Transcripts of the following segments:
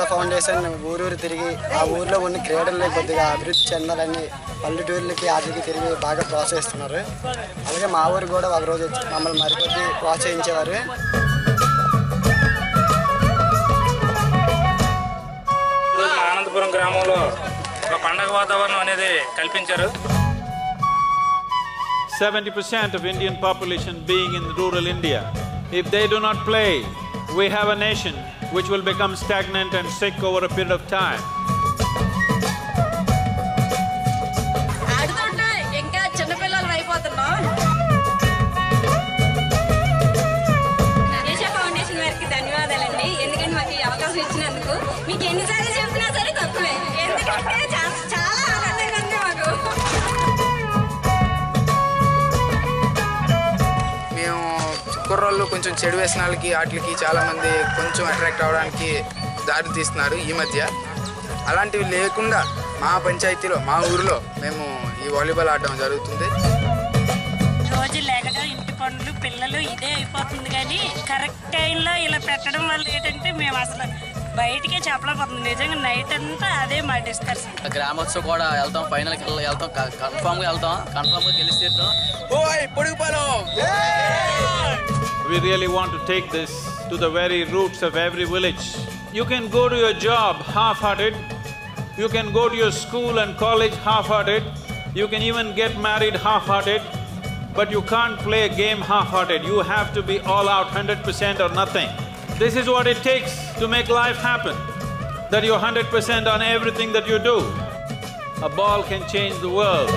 Isha Foundation ఊరూరు తిరిగి ఆ ఊర్లో ఉన్న క్రీడల్లో కొద్దిగా అభివృద్ధి చెందాలని పల్లెటూర్లకి ఆటలకి తిరిగి బాగా ప్రోత్సహిస్తున్నారు. అలాగే మా ఊరు కూడా ఒక రోజు వచ్చి మమ్మల్ని మరికొద్ది ప్రోత్సహించేవారు. ఆనందపురం గ్రామంలో ఒక పండగ వాతావరణం అనేది కల్పించారు. 70% of Indian population being in rural India. If they do not play, we have a nation which will become stagnant and sick over a period of time. Isha Foundation వారికి ధన్యవాదాలండి. ఎందుకంటే మాకు ఈ అవకాశం ఇచ్చినందుకు. మీకు ఎన్నిసార్లు చెప్పినా సరే తక్కువే. ఎందుకంటే చాలా ఆనందంగా ఉంది మాకు. మేము కుర్రోళ్ళు కొంచెం చెడు వ్యసనాలకి వాటికి చాలామంది కొంచెం అట్రాక్ట్ అవ్వడానికి దారి తీస్తున్నారు ఈ మధ్య. అలాంటివి లేకుండా మా పంచాయతీలో మా ఊరిలో మేము ఈ వాలీబాల్ ఆడడం జరుగుతుంది. రోజు లేకడం ఇంటి పనులు పిల్లలు ఇదే అయిపోతుంది కానీ కరెక్ట్ టైంలో ఇలా పెట్టడం వల్ల ఏంటంటే మేము అసలు బయటికే చెప్పలేకపోతుంది. నిజంగా నైట్ అంతా అదే మా డిస్కషన్. గ్రామోత్సవం కూడా వెళ్తాం, ఫైనల్కి వెళ్తాం, కన్ఫామ్గా వెళ్తాం, కన్ఫామ్గా గెలిచేద్దాం. We really want to take this to the very roots of every village. You can go to your job half-hearted, you can go to your school and college half-hearted, you can even get married half-hearted, but you can't play a game half-hearted. You have to be all out 100% or nothing. This is what it takes to make life happen, that you're 100% on everything that you do. A ball can change the world.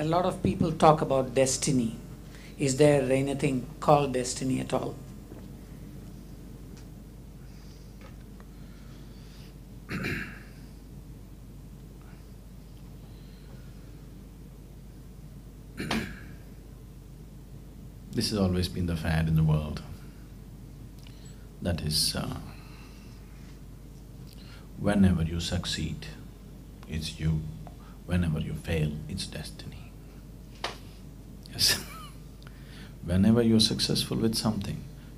A lot of people talk about destiny. Is there anything called destiny at all? This has always been the fad in the world. That is, whenever you succeed, it's you. Whenever you fail, it's destiny. Yes. Whenever you're successful with something,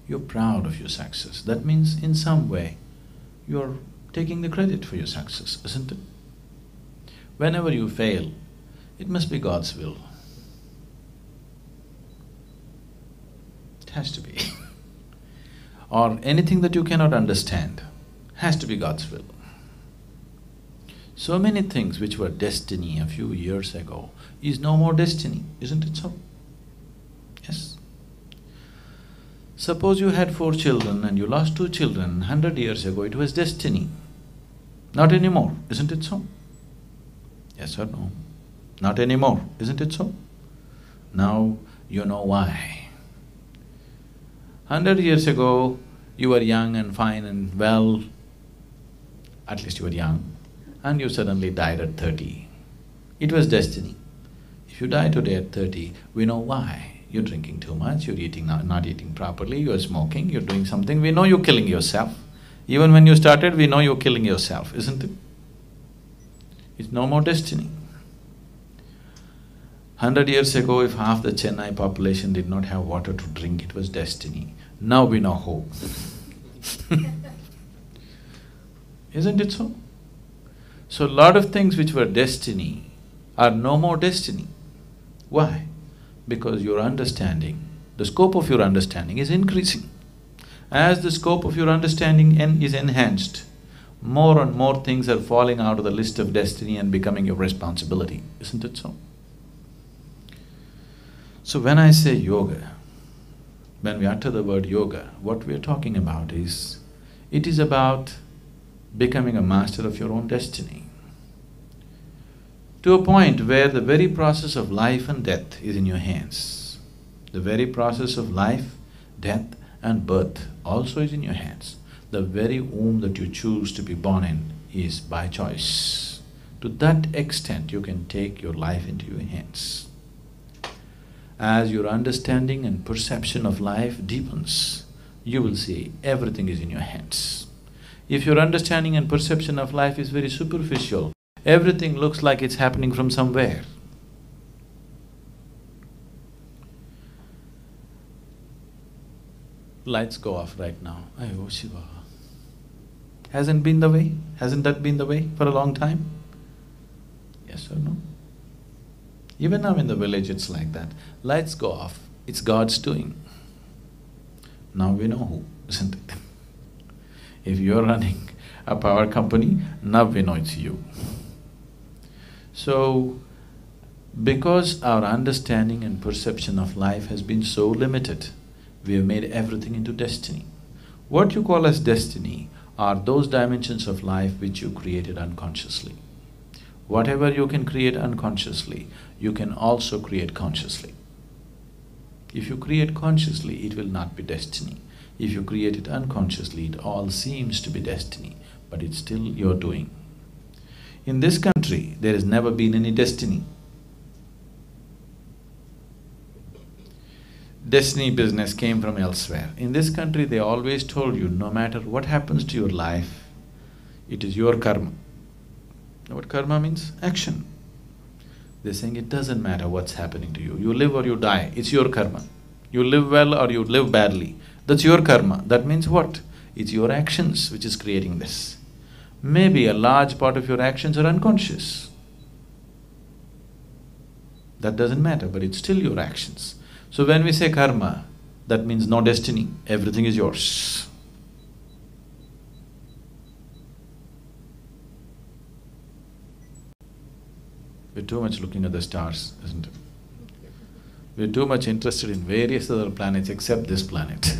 you're proud of your success. That means in some way, you're taking the credit for your success, isn't it? Whenever you fail, it must be God's will. It has to be. Or anything that you cannot understand has to be God's will. So many things which were destiny a few years ago is no more destiny, isn't it so? Yes. Suppose you had 4 children and you lost 2 children 100 years ago, it was destiny. Not anymore, isn't it so? Yes or no? Not anymore, isn't it so? Now you know why. 100 years ago, you were young and fine and well, at least you were young, and you suddenly died at 30. It was destiny. If you die today at 30, we know why. You're drinking too much, you're eating not eating properly, you're smoking, you're doing something, we know you're killing yourself. Even when you started, we know you're killing yourself, isn't it? It's no more destiny. 100 years ago, if half the Chennai population did not have water to drink, it was destiny. Now we know who. Isn't it so? So, a lot of things which were destiny are no more destiny. Why? Because your understanding, the scope of your understanding is increasing. As the scope of your understanding is enhanced, more and more things are falling out of the list of destiny and becoming your responsibility, isn't it so? So when I say yoga, when we utter the word yoga, what we are talking about is, it is about becoming a master of your own destiny, to a point where the very process of life and death is in your hands. The very process of life, death and birth also is in your hands. The very womb that you choose to be born in is by choice. To that extent, you can take your life into your hands. As your understanding and perception of life deepens, you will see everything is in your hands. If your understanding and perception of life is very superficial, everything looks like it's happening from somewhere. Lights go off right now. Oh Shiva. Hasn't been the way? Hasn't that been the way for a long time? Yes or no? Even now in the village it's like that. Lights go off, it's God's doing. Now we know who, isn't it? If you're running a power company, now we know it's you. So, because our understanding and perception of life has been so limited, we have made everything into destiny. What you call as destiny are those dimensions of life which you created unconsciously. Whatever you can create unconsciously, you can also create consciously. If you create consciously, it will not be destiny. If you create it unconsciously, it all seems to be destiny, but it's still your doing. In this country, there has never been any destiny. Destiny business came from elsewhere. In this country, they always told you, no matter what happens to your life, it is your karma. Know what karma means? Action. They're saying it doesn't matter what's happening to you. You live or you die, it's your karma. You live well or you live badly, that's your karma. That means what? It's your actions which is creating this. Maybe a large part of your actions are unconscious. That doesn't matter, but it's still your actions. So when we say karma, that means no destiny, everything is yours. We're too much looking at the stars, isn't it? We're too much interested in various other planets except this planet.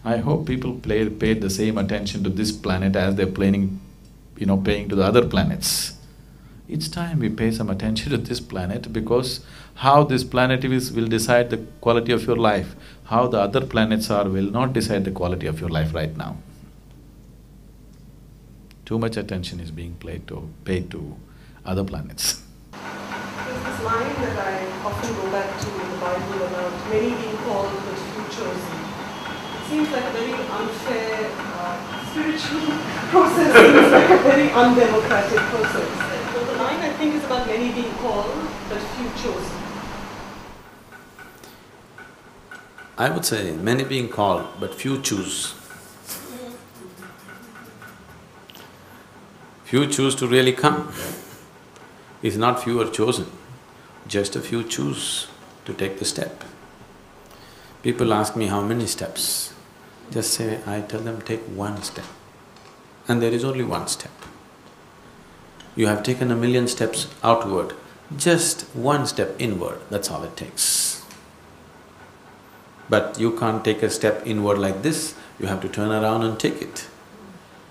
I hope people paid the same attention to this planet as they're paying to the other planets. It's time we pay some attention to this planet, because how this planet is will decide the quality of your life. How the other planets are will not decide the quality of your life right now. Too much attention is being paid to other planets. There's this line that I often go back to in the Bible about many being called but few chosen. It seems like a very unfair spiritual process, seems like a very undemocratic process. So the line I think is about many being called but few chosen. I would say many being called but few choose. Few choose to really come. It's not few are chosen, just a few choose to take the step. People ask me how many steps. Just say, I tell them take one step. And there is only one step. You have taken 1,000,000 steps outward, just one step inward, that's all it takes. But you can't take a step inward like this, you have to turn around and take it.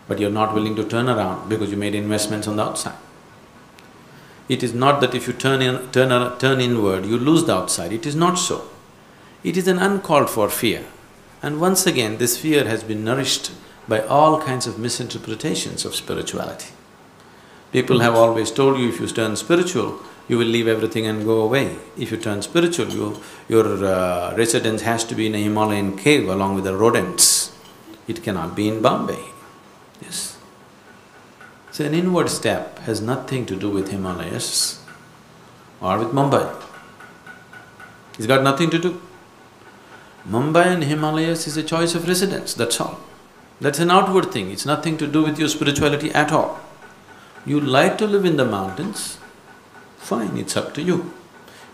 But you're not willing to turn around because you made investments on the outside. It is not that if you turn inward, you lose the outside, it is not so. It is an uncalled for fear. And once again, this fear has been nourished by all kinds of misinterpretations of spirituality. People have always told you if you turn spiritual, you will leave everything and go away. If you turn spiritual, your residence has to be in a Himalayan cave along with the rodents. It cannot be in Bombay. Yes. So an inward step has nothing to do with Himalayas or with Mumbai. It's got nothing to do. Mumbai and Himalayas is a choice of residence, that's all. That's an outward thing, it's nothing to do with your spirituality at all. You like to live in the mountains, fine, it's up to you.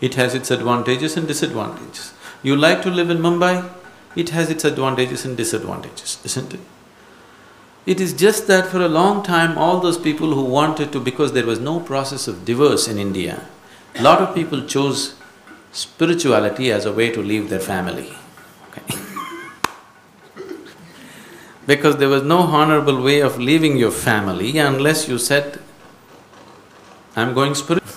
It has its advantages and disadvantages. You like to live in Mumbai, it has its advantages and disadvantages, isn't it? It is just that for a long time, all those people who wanted to… because there was no process of divorce in India, a lot of people chose spirituality as a way to leave their family, okay? Because there was no honorable way of leaving your family unless you said, I'm going spiritual.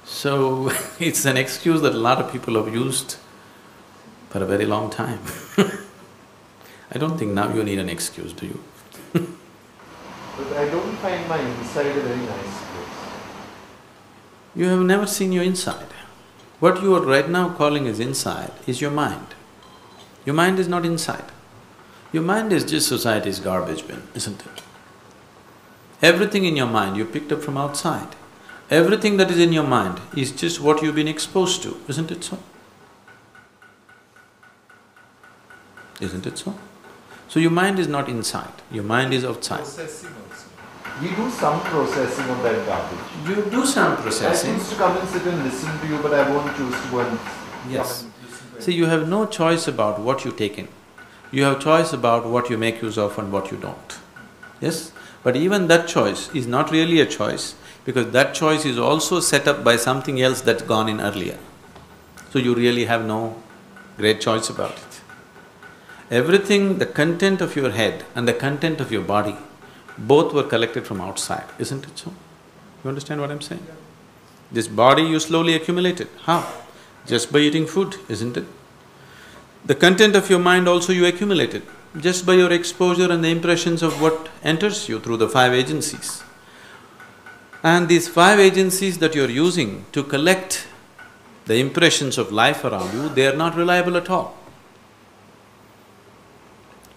So, it's an excuse that a lot of people have used for a very long time. I don't think now you need an excuse, do you? But I don't find my inside a very nice place. You have never seen your inside. What you are right now calling as inside is your mind. Your mind is not inside. Your mind is just society's garbage bin, isn't it? Everything in your mind you picked up from outside. Everything that is in your mind is just what you've been exposed to, isn't it so? isn't it so? So your mind is not inside, your mind is outside. Processing also. We do some processing of that garbage. You do some processing. I choose to come and sit and listen to you, but I won't choose to go and Yes. come and listen to See, you have no choice about what you take in. You have choice about what you make use of and what you don't. Yes? But even that choice is not really a choice, because that choice is also set up by something else that's gone in earlier. So you really have no great choice about it. Everything, the content of your head and the content of your body, both were collected from outside, isn't it so? You understand what I'm saying? This body you slowly accumulated. How? Just by eating food, isn't it? The content of your mind also you accumulated, just by your exposure and the impressions of what enters you through the 5 agencies. And these 5 agencies that you're using to collect the impressions of life around you, they are not reliable at all.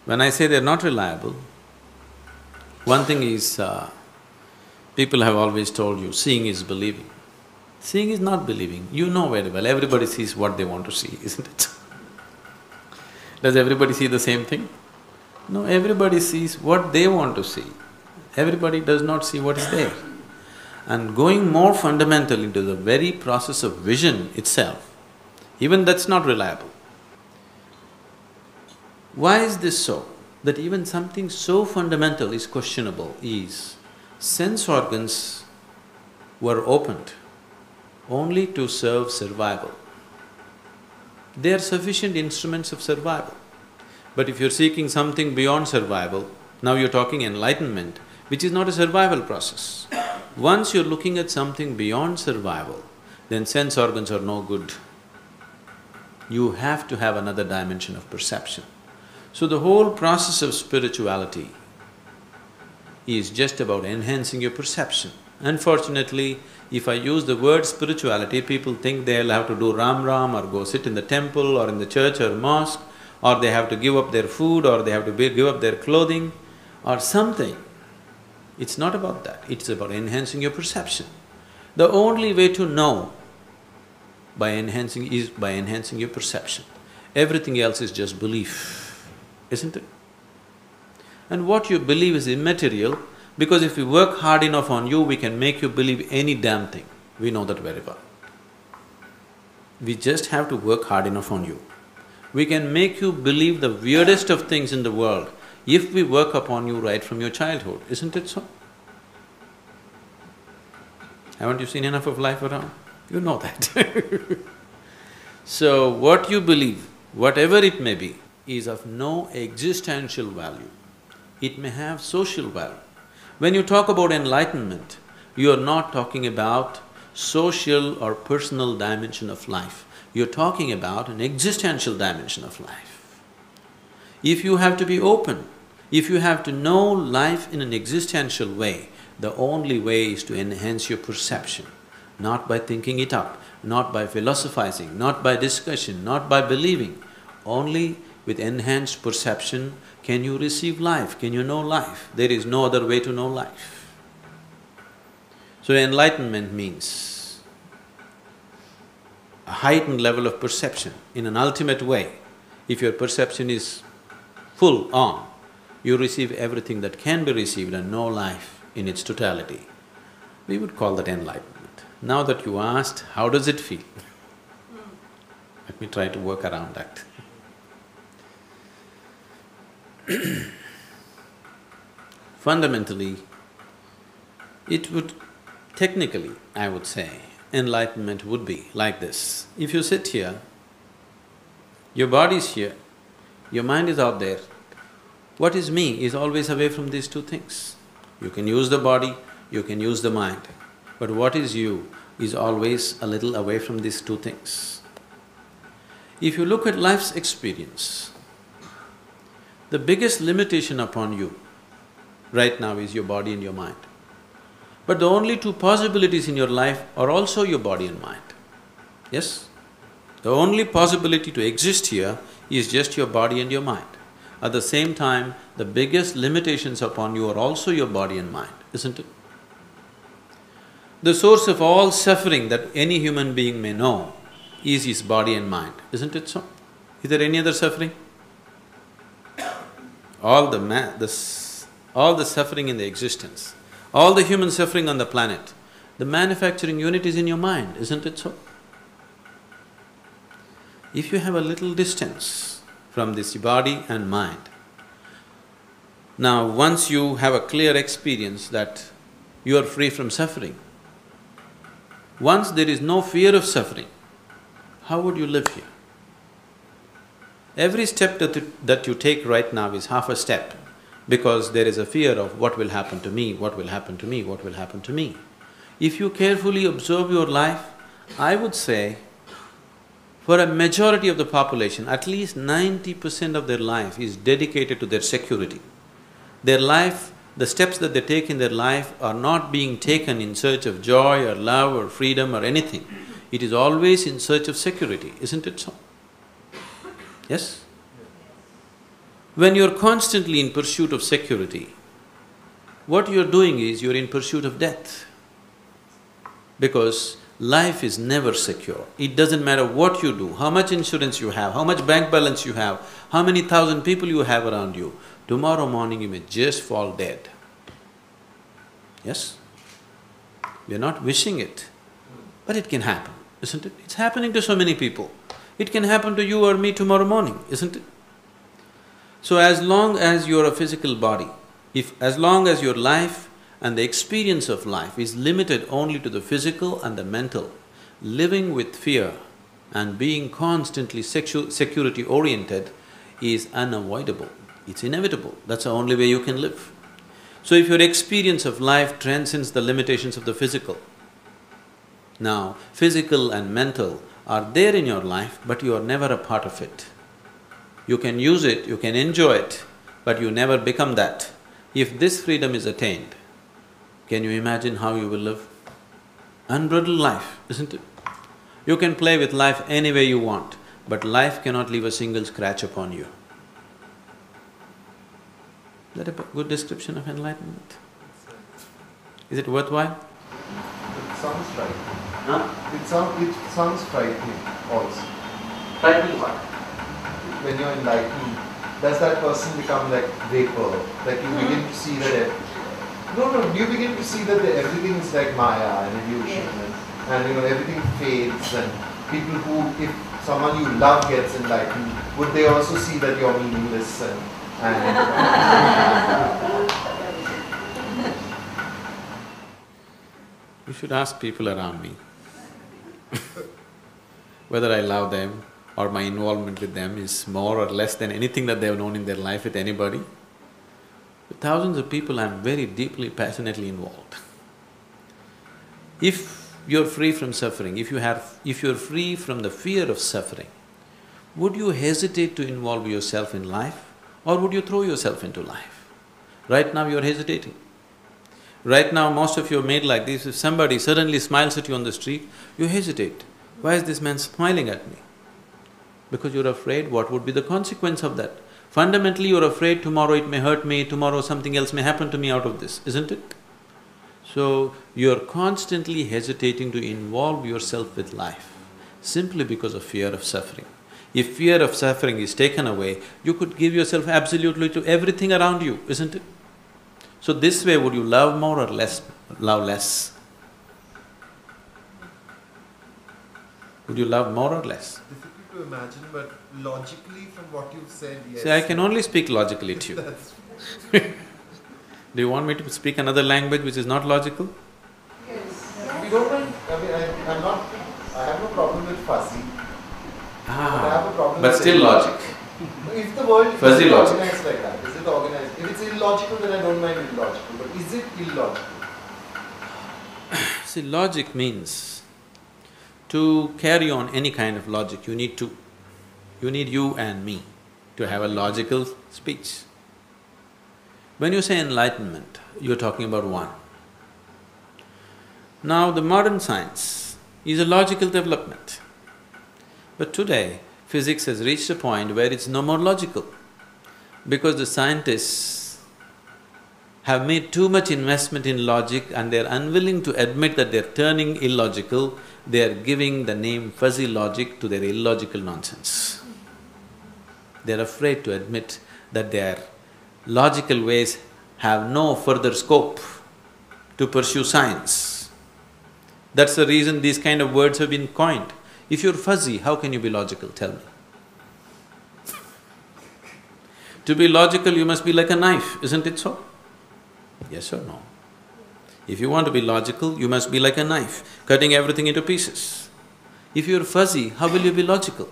When I say they're not reliable, one thing is, people have always told you, seeing is believing. Seeing is not believing, you know very well, everybody sees what they want to see, isn't it? Does everybody see the same thing? No, everybody sees what they want to see. Everybody does not see what is there. And going more fundamental into the very process of vision itself, even that's not reliable. Why is this so? That even something so fundamental is questionable is, sense organs were opened only to serve survival. They are sufficient instruments of survival. But if you're seeking something beyond survival, now you're talking enlightenment, which is not a survival process. Once you're looking at something beyond survival, then sense organs are no good. You have to have another dimension of perception. So the whole process of spirituality is just about enhancing your perception. Unfortunately, if I use the word spirituality, people think they'll have to do Ram Ram or go sit in the temple or in the church or mosque, or they have to give up their food or they have to give up their clothing or something. It's not about that, it's about enhancing your perception. The only way to know is by enhancing your perception. Everything else is just belief, isn't it? And what you believe is immaterial, because if we work hard enough on you, we can make you believe any damn thing. We know that very well. We just have to work hard enough on you. We can make you believe the weirdest of things in the world if we work upon you right from your childhood, isn't it so? Haven't you seen enough of life around? You know that. So what you believe, whatever it may be, is of no existential value. It may have social value. When you talk about enlightenment, you are not talking about social or personal dimension of life. You're talking about an existential dimension of life. If you have to be open, if you have to know life in an existential way, the only way is to enhance your perception, not by thinking it up, not by philosophizing, not by discussion, not by believing. Only with enhanced perception can you receive life, can you know life. There is no other way to know life. So enlightenment means a heightened level of perception in an ultimate way. If your perception is full on, you receive everything that can be received and know life in its totality. We would call that enlightenment. Now that you asked, how does it feel? Let me try to work around that. Fundamentally, it would… technically, I would say, enlightenment would be like this. If you sit here, your body is here, your mind is out there, what is me is always away from these two things. You can use the body, you can use the mind, but what is you is always a little away from these two things. If you look at life's experience, the biggest limitation upon you right now is your body and your mind. But the only two possibilities in your life are also your body and mind. Yes? The only possibility to exist here is just your body and your mind. At the same time, the biggest limitations upon you are also your body and mind, isn't it? The source of all suffering that any human being may know is his body and mind, isn't it so? Is there any other suffering? all all the suffering in the existence, all the human suffering on the planet, the manufacturing unit is in your mind, isn't it so? If you have a little distance from this body and mind, now once you have a clear experience that you are free from suffering, once there is no fear of suffering, how would you live here? Every step that you take right now is half a step, because there is a fear of what will happen to me, what will happen to me, what will happen to me. If you carefully observe your life, I would say, for a majority of the population, at least 90% of their life is dedicated to their security. Their life, the steps that they take in their life are not being taken in search of joy or love or freedom or anything. It is always in search of security, isn't it so? Yes? When you're constantly in pursuit of security, what you're doing is you're in pursuit of death. Because life is never secure. It doesn't matter what you do, how much insurance you have, how much bank balance you have, how many thousand people you have around you, tomorrow morning you may just fall dead. Yes? We're not wishing it, but it can happen, isn't it? It's happening to so many people. It can happen to you or me tomorrow morning, isn't it? So as long as you're a physical body, as long as your life and the experience of life is limited only to the physical and the mental, living with fear and being constantly security-oriented is unavoidable. It's inevitable. That's the only way you can live. So if your experience of life transcends the limitations of the physical, now physical and mental are there in your life, but you are never a part of it. You can use it, you can enjoy it, but you never become that. If this freedom is attained, can you imagine how you will live? Unbridled life, isn't it? You can play with life any way you want, but life cannot leave a single scratch upon you. Is that a good description of enlightenment? Is it worthwhile? It sounds right. Huh? It sounds frightening also. Frightening what? When you're enlightened, does that person become like vapor? Like you begin to see that… you begin to see that everything is like Maya and illusion and you know, everything fades, and people who… if someone you love gets enlightened, would they also see that you're meaningless and You should ask people around me whether I love them or my involvement with them is more or less than anything that they've known in their life with anybody. With thousands of people, I'm very deeply, passionately involved. If you're free from suffering, if you're free from the fear of suffering, would you hesitate to involve yourself in life, or would you throw yourself into life? Right now you're hesitating. Right now most of you are made like this. If somebody suddenly smiles at you on the street, you hesitate. Why is this man smiling at me? Because you're afraid what would be the consequence of that. Fundamentally you're afraid tomorrow it may hurt me, tomorrow something else may happen to me out of this, isn't it? So you're constantly hesitating to involve yourself with life simply because of fear of suffering. If fear of suffering is taken away, you could give yourself absolutely to everything around you, isn't it? So this way, would you love more or less, love less? Would you love more or less? Difficult to imagine, but logically from what you've said, yes. See, I can only speak logically to you. Do you want me to speak another language which is not logical? Yes. We don't mind… I mean, I have no problem with fuzzy. But I have a problem but with still logic. If the world Fuzzy is logic. organized like that, is it organized? If it's illogical, then I don't mind illogical, but is it illogical? See, logic means to carry on any kind of logic, you need two. You need you and me to have a logical speech. When you say enlightenment, you're talking about one. Now, the modern science is a logical development. But today, physics has reached a point where it's no more logical, because the scientists have made too much investment in logic and they're unwilling to admit that they're turning illogical, they're giving the name fuzzy logic to their illogical nonsense. They're afraid to admit that they're logical ways have no further scope to pursue science. That's the reason these kind of words have been coined. If you're fuzzy, how can you be logical, tell me? To be logical, you must be like a knife, isn't it so? Yes or no? If you want to be logical, you must be like a knife, cutting everything into pieces. If you're fuzzy, how will you be logical?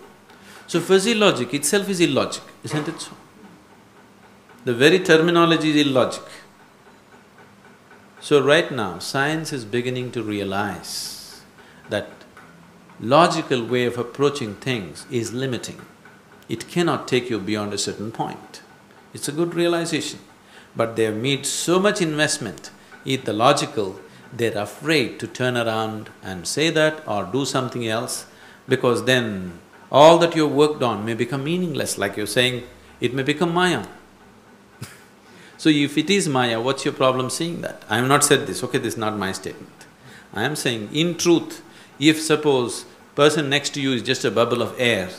So fuzzy logic itself is illogic, isn't it so? The very terminology is illogic. So right now, science is beginning to realize that logical way of approaching things is limiting. It cannot take you beyond a certain point. It's a good realization. But they have made so much investment in the logical, they're afraid to turn around and say that or do something else, because then all that you've worked on may become meaningless, like you're saying, it may become Maya. So if it is Maya, what's your problem seeing that? I have not said this, okay, this is not my statement. I am saying, in truth, if suppose person next to you is just a bubble of air,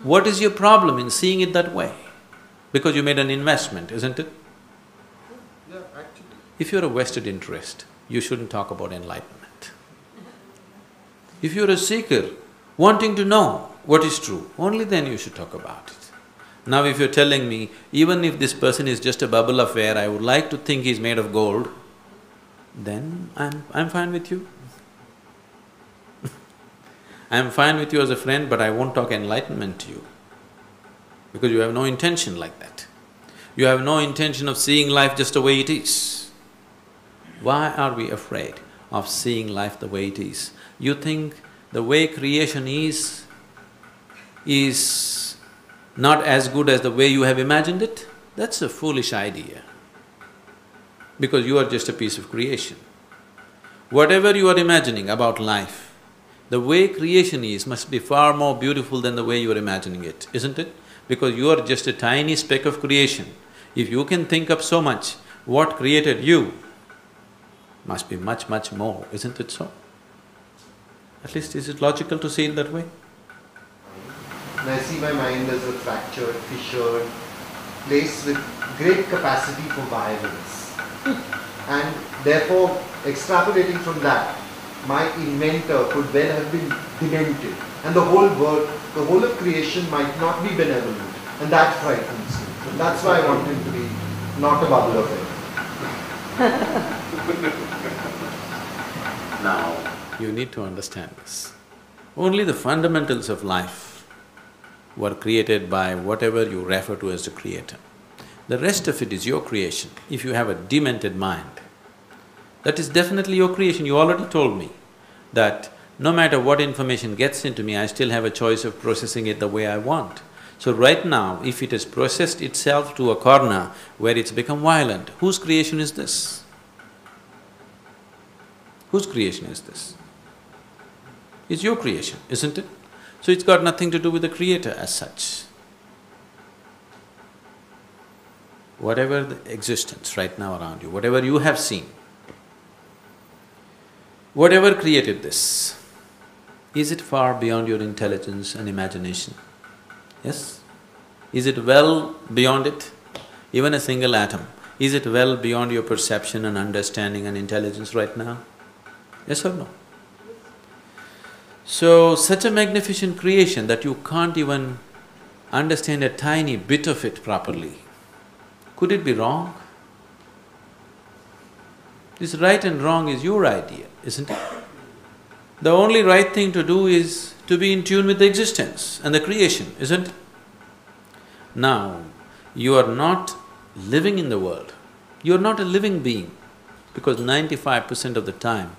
what is your problem in seeing it that way? Because you made an investment, isn't it? Yeah, actually. If you're a vested interest, you shouldn't talk about enlightenment. If you're a seeker, wanting to know what is true, only then you should talk about it. Now if you're telling me, even if this person is just a bubble of air, I would like to think he's made of gold, then I'm fine with you. I'm fine with you as a friend, but I won't talk enlightenment to you, because you have no intention like that. You have no intention of seeing life just the way it is. Why are we afraid of seeing life the way it is? You think the way creation is not as good as the way you have imagined it? That's a foolish idea, because you are just a piece of creation. Whatever you are imagining about life, the way creation is must be far more beautiful than the way you are imagining it, isn't it? Because you are just a tiny speck of creation. If you can think up so much, what created you must be much, much more, isn't it so? At least is it logical to see it that way? And I see my mind as a fractured, fissured place with great capacity for violence. And therefore, extrapolating from that, my inventor could well have been demented, and the whole world, the whole of creation might not be benevolent, and that frightens me. And that's why I want him to be not a bubble of air. Now, you need to understand this. Only the fundamentals of life were created by whatever you refer to as the creator. The rest of it is your creation. If you have a demented mind, that is definitely your creation. You already told me that no matter what information gets into me, I still have a choice of processing it the way I want. So right now, if it has processed itself to a corner where it's become violent, whose creation is this? Whose creation is this? It's your creation, isn't it? So it's got nothing to do with the creator as such. Whatever the existence right now around you, whatever you have seen, whatever created this, is it far beyond your intelligence and imagination? Yes? Is it well beyond it? Even a single atom, is it well beyond your perception and understanding and intelligence right now? Yes or no? So, such a magnificent creation that you can't even understand a tiny bit of it properly, could it be wrong? This right and wrong is your idea, isn't it? The only right thing to do is to be in tune with the existence and the creation, isn't it? Now, you are not living in the world, you are not a living being, because 95% of the time,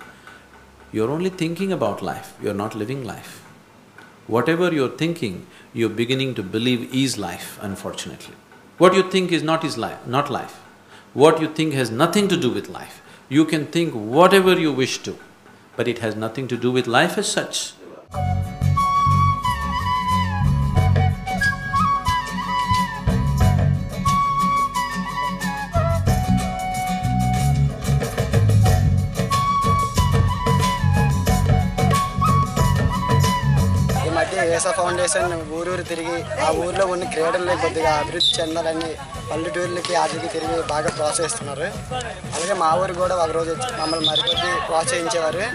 you're only thinking about life, you're not living life. Whatever you're thinking, you're beginning to believe is life, unfortunately. What you think is not life. What you think has nothing to do with life. You can think whatever you wish to, but it has nothing to do with life as such. ఈ మధ్య ఏ Isha foundation ఊరూరు తిరిగి ఆ ఊర్లో ఉన్న క్రీడల్ని కొద్దిగా అభివృద్ధి చెందాలని పల్లెటూర్లకి వాటికి తిరిగి బాగా ప్రోత్సహిస్తున్నారు. అలాగే మా ఊరు కూడా ఒకరోజు వచ్చి మమ్మల్ని మరికొద్ది ప్రోత్సహించేవారు.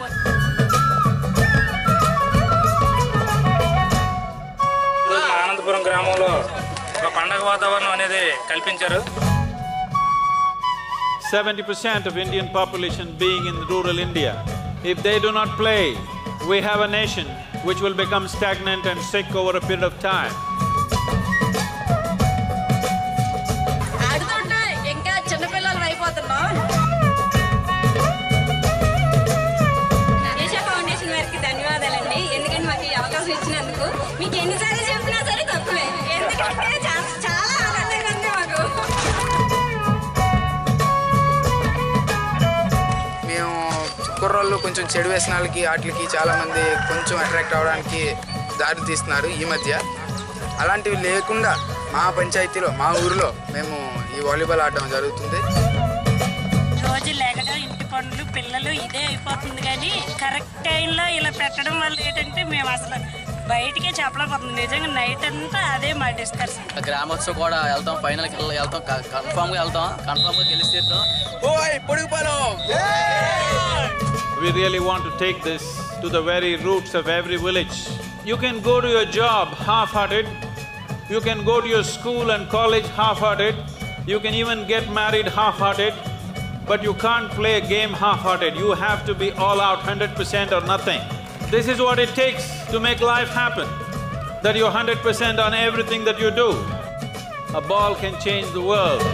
అనంతపురం గ్రామంలో ఒక పండగ వాతావరణం అనేది కల్పించారు. 70% of Indian population being in rural India. If they do not play, we have a nation which will become stagnant and sick over a period of time. ఆడుతుంటే ఇంకా చిన్నపిల్లలు అయిపోతున్నాం. ఈషా ఫౌండేషన్ వారికి ధన్యవాదాలండి. ఎందుకంటే మాకు ఈ అవకాశం ఇచ్చినందుకు. మీకు ఎన్నిసార్లు చెప్పినా సరే తక్కువే. ఎందుకంటే చాలా ఆనందంగా ఉంది మాకు. మేము కుర్రోళ్ళు కొంచెం చెడు వ్యసనాలకి వాటికి చాలామంది కొంచెం అట్రాక్ట్ అవ్వడానికి దారి తీస్తున్నారు ఈ మధ్య. అలాంటివి లేకుండా మా పంచాయతీలో మా ఊరిలో మేము ఈ వాలీబాల్ ఆడడం జరుగుతుంది. రోజు లేకడం ఇంటి పనులు పిల్లలు ఇదే అయిపోతుంది కానీ కరెక్ట్ టైంలో ఇలా పెట్టడం వల్ల ఏంటంటే మేము అసలు బయటికే చెప్పలేకపోతుంది. నిజంగా నైట్ అంతా అదే మా డిస్కషన్. గ్రామోత్సవం కూడా వెళ్తాం, ఫైనల్కి వెళ్తాం, కన్ఫామ్గా వెళ్తాం, కన్ఫామ్గా గెలిచి తీరుతాం. We really want to take this to the very roots of every village. You can go to your job half-hearted, you can go to your school and college half-hearted, you can even get married half-hearted, but you can't play a game half-hearted. You have to be all out 100% or nothing. This is what it takes to make life happen, that you're 100% on everything that you do. A ball can change the world.